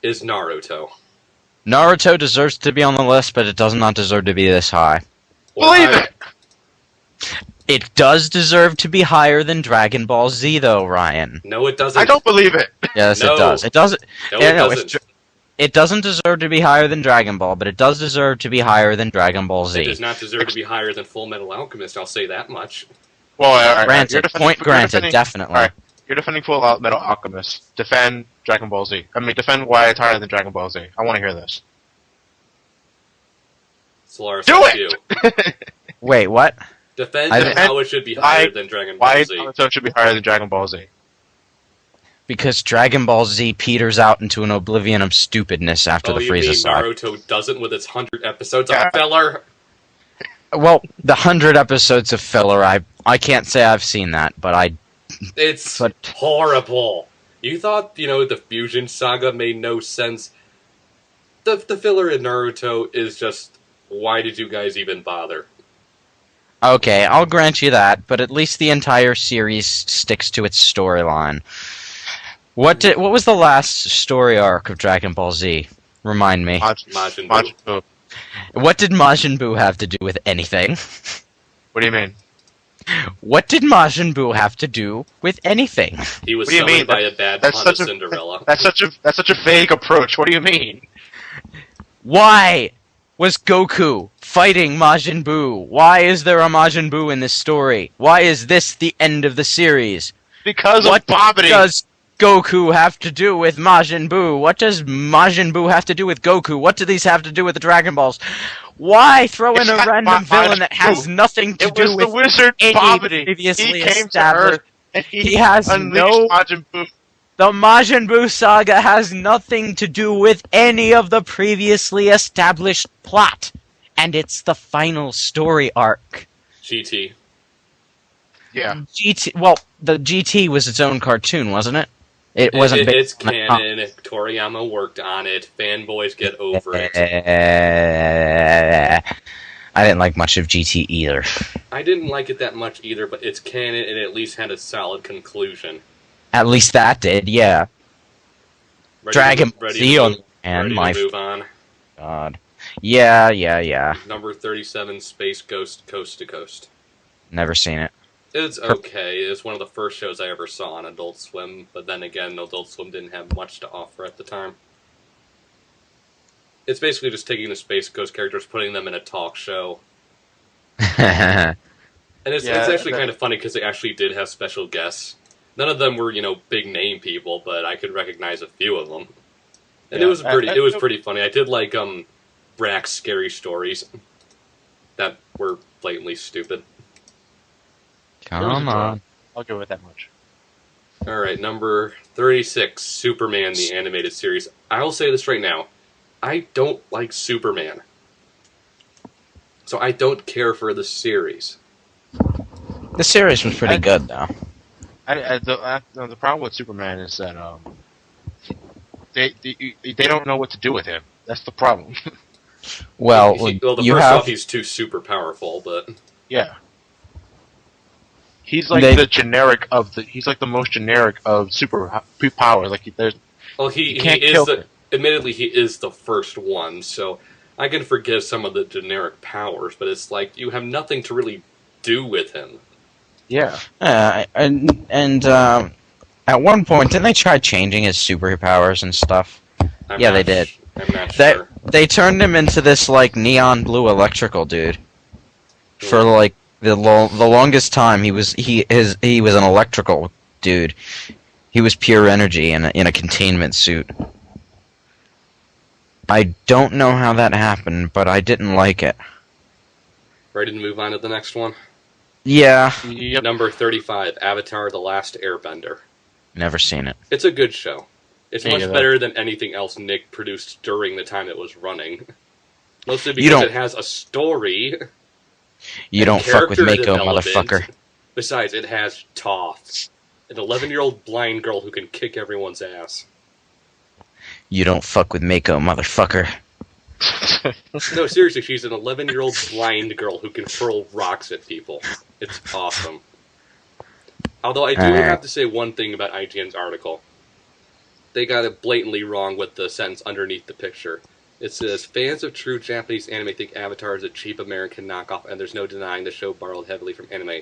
is Naruto. Naruto deserves to be on the list, but it does not deserve to be this high. Believe it! It does deserve to be higher than Dragon Ball Z, though, Ryan. No, it doesn't. I don't believe it! Yes, No. it does. It doesn't. No, Yeah, it no, doesn't. it doesn't deserve to be higher than Dragon Ball, but it does deserve to be higher than Dragon Ball Z. It does not deserve to be higher than Fullmetal Alchemist, I'll say that much. Well, alright, Granted, point granted, definitely. Alright, you're defending Fullmetal Alchemist. Defend Dragon Ball Z. I mean, defend why it's higher than Dragon Ball Z. I want to hear this. Solaris, Do that's it! you. Wait, what? Defend I- how it should be higher than Dragon Ball Why Z. Naruto should be higher than Dragon Ball Z? Because Dragon Ball Z peters out into an oblivion of stupidness after the you mean Frieza saga. Naruto doesn't with its 100 episodes Yeah. of filler? Well, the 100 episodes of filler, I can't say I've seen that, but It's But- horrible. You thought, the Fusion Saga made no sense. The filler in Naruto is just, why did you guys even bother? Okay, I'll grant you that, but at least the entire series sticks to its storyline. What was the last story arc of Dragon Ball Z? Remind me. Majin Buu. Majin Buu. What did Majin Buu have to do with anything? What do you mean? What did Majin Buu have to do with anything? He was What do you summoned mean? by a bad That's pun of such a- Cinderella. That's such a vague approach. What do you mean? Why was Goku fighting Majin Buu? Why is there a Majin Buu in this story? Why is this the end of the series? Because What of Bobbity. does Goku have to do with Majin Buu? What does Majin Buu have to do with Goku? What do these have to do with the Dragon Balls? Why throw in It's a not random Majin villain that has Buu. nothing to It was do the with wizard any Bobbity. previously He came to established? Earth and He has unleashed no- Majin Buu. The Majin Buu saga has nothing to do with any of the previously established plot, and it's the final story arc. GT. Yeah. GT, well, the GT was its own cartoon, wasn't it? It wasn't. It's based on the comic. canon. Toriyama worked on it. Fanboys get over it. I didn't like much of GT either. I didn't like it that much either, but it's canon and it at least had a solid conclusion. At least that did, yeah. Dragon Ball Z on and my move on. god. Yeah. Number 37, Space Ghost Coast to Coast. Never seen it. It's okay. It's one of the first shows I ever saw on Adult Swim, but then again, Adult Swim didn't have much to offer at the time. It's basically just taking the Space Ghost characters, putting them in a talk show. And it's actually kind of funny because they actually did have special guests. None of them were, big name people, but I could recognize a few of them. And Yeah. it was pretty funny. I did like Brack's scary stories that were blatantly stupid. Come on. I'll give it that much. All right, number 36, Superman the animated series. I will say this right now. I don't like Superman. So I don't care for the series. The series was pretty good, though. The problem with Superman is that they don't know what to do with him. That's the problem. Well, The you first have off, he's too super powerful, but Yeah. He's like the generic of the. He's like the most generic of super powers. Like there's. well, he can't is kill the. him. Admittedly, he is the first one, so I can forgive some of the generic powers. But it's like you have nothing to really do with him. Yeah. and at one point, didn't they try changing his superpowers and stuff? I'm Yeah, not they did. I'm not sure. They turned him into this like neon blue electrical dude. For like the longest time, he was an electrical dude. He was pure energy in a containment suit. I don't know how that happened, but I didn't like it. Ready to move on to the next one? Yeah, Yep. Number 35, Avatar: The Last Airbender. never seen it. It's a good show. It's Me much neither. better than anything else Nick produced during the time it was running. Mostly You because don't- it has a story. You and don't fuck with character Mako, development. motherfucker. Besides, it has Toph, an 11-year-old blind girl who can kick everyone's ass. You don't fuck with Mako, motherfucker. No, seriously, she's an 11-year-old blind girl who can hurl rocks at people. It's awesome. Although I do have to say one thing about IGN's article. they got it blatantly wrong with the sentence underneath the picture. It says, fans of true Japanese anime think Avatar is a cheap American knockoff, and there's no denying the show borrowed heavily from anime.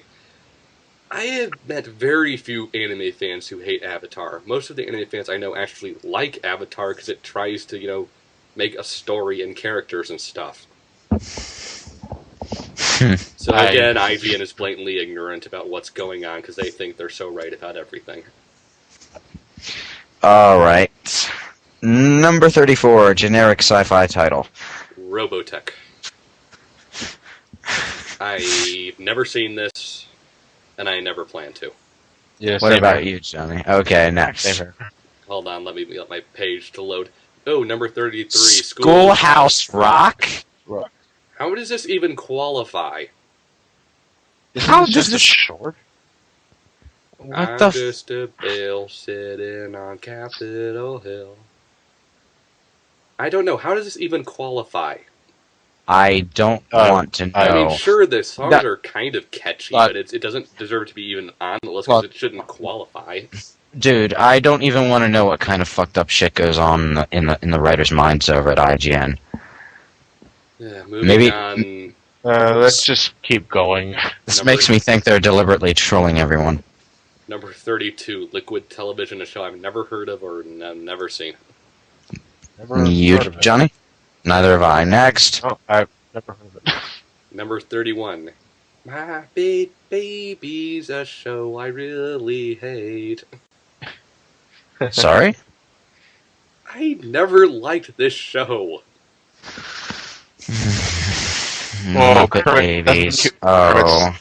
I have met very few anime fans who hate Avatar. Most of the anime fans I know actually like Avatar because it tries to, make a story and characters and stuff. So again, IGN is blatantly ignorant about what's going on because they think they're so right about everything. Alright. Number 34, generic sci-fi title. Robotech. I've never seen this, and I never plan to. Yeah, what about you, Johnny? Okay, next. Hold on, let me get my page to load. Oh, number 33, Schoolhouse Rock? How does this even qualify? How does this short? I'm just a bill sitting on Capitol Hill. I don't know. How does this even qualify? I don't want to know. I mean, sure, the songs are kind of catchy, but it doesn't deserve to be even on the list because it shouldn't qualify. Dude, I don't even want to know what kind of fucked up shit goes on in the writers' minds over at IGN. Yeah, moving on. Let's just keep going. This makes me think they're deliberately trolling everyone. Number 32, Liquid Television, a show I've never heard of or never seen. You, Johnny? Neither have I. Next. Oh, I've never heard of it. Number 31, My Baby's a show I really hate. Sorry? I never liked this show. Muppet Babies. Oh.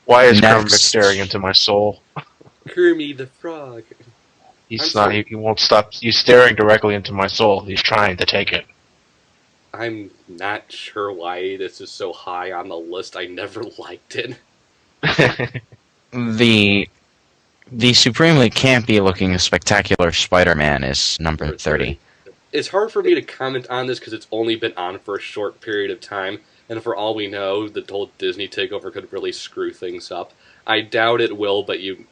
Why is Kermit staring into my soul? Kermit the Frog. He's not. He won't stop. He's staring directly into my soul. He's trying to take it. I'm not sure why this is so high on the list. I never liked it. The supremely campy looking spectacular SpiderMan is number 30. It's hard for me to comment on this because it's only been on for a short period of time, and for all we know, the whole Disney takeover could really screw things up. I doubt it will, but you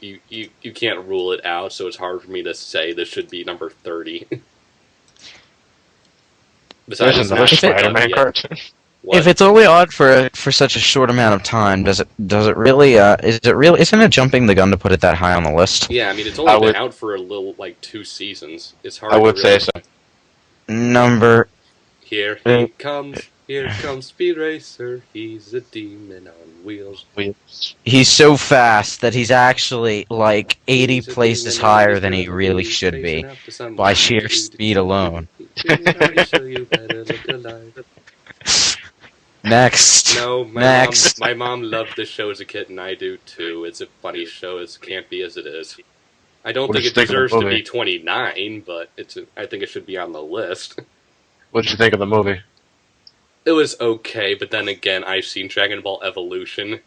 can't rule it out, so it's hard for me to say this should be number 30. Besides, another Spider-Man cartoon. If it's only on for such a short amount of time, does it really? Isn't it jumping the gun to put it that high on the list? Yeah, I mean it's only been out for a little 2 seasons. It's hard. I would say so. Number. Here he comes. Here comes Speed Racer. He's a demon on wheels. He's so fast that he's actually 80 places higher than he really should be by sheer speed alone. Next. No, Next. My mom loved this show as a kid, and I do too. It's a funny show, as campy as it is. I don't think it deserves to be 29, but I think it should be on the list. What did you think of the movie? It was okay, but then again, I've seen Dragon Ball Evolution.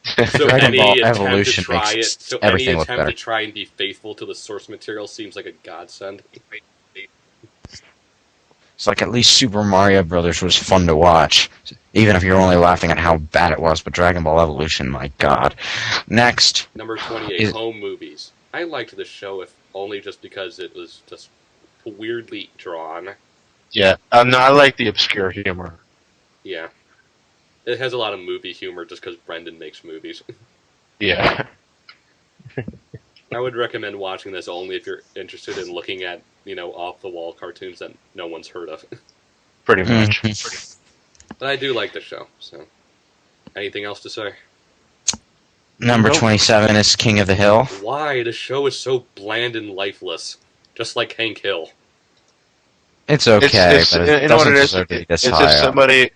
So Dragon any Ball attempt Evolution to try makes it, so everything any look attempt better. to try and be faithful to the source material seems like a godsend. It's like at least Super Mario Brothers was fun to watch, even if you're only laughing at how bad it was. But Dragon Ball Evolution, my god. Next. Number 28, Home Movies. I liked this show, if only just because it was just weirdly drawn. Yeah, no, I like the obscure humor. Yeah. It has a lot of movie humor just because Brendon makes movies. Yeah. I would recommend watching this only if you're interested in looking at, off-the-wall cartoons that no one's heard of. Pretty much. But I do like the show, so. Anything else to say? Number 27 is King of the Hill. Why? The show is so bland and lifeless. Just like Hank Hill. It's okay, but it doesn't deserve to be this high up.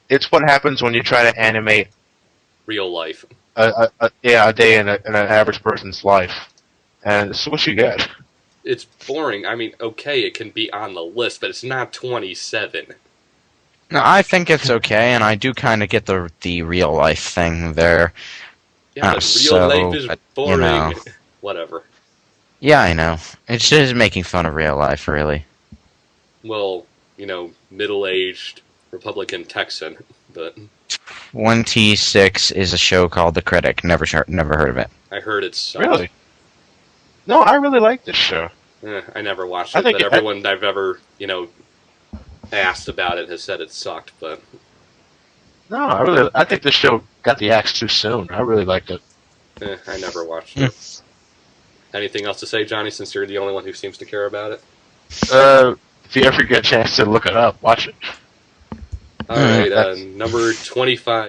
It's what happens when you try to animate real life. A day in an average person's life, and this is what you get. It's boring. I mean, okay, it can be on the list, but it's not 27. No, I think it's okay, and I do kind of get the real life thing there. Yeah, but real life is boring. Whatever. Yeah, I know. It's just making fun of real life, really. Well, middle-aged Republican Texan, but 26 is a show called The Critic. Never heard of it. I heard it sucked. Really? No, I really like this show. I never watched it, but everyone I've ever, asked about it has said it sucked, but... No, I think the show got the axe too soon. I really liked it. I never watched it. Anything else to say, Johnny, since you're the only one who seems to care about it? If you ever get a chance to look it up, watch it. Alright, number 25.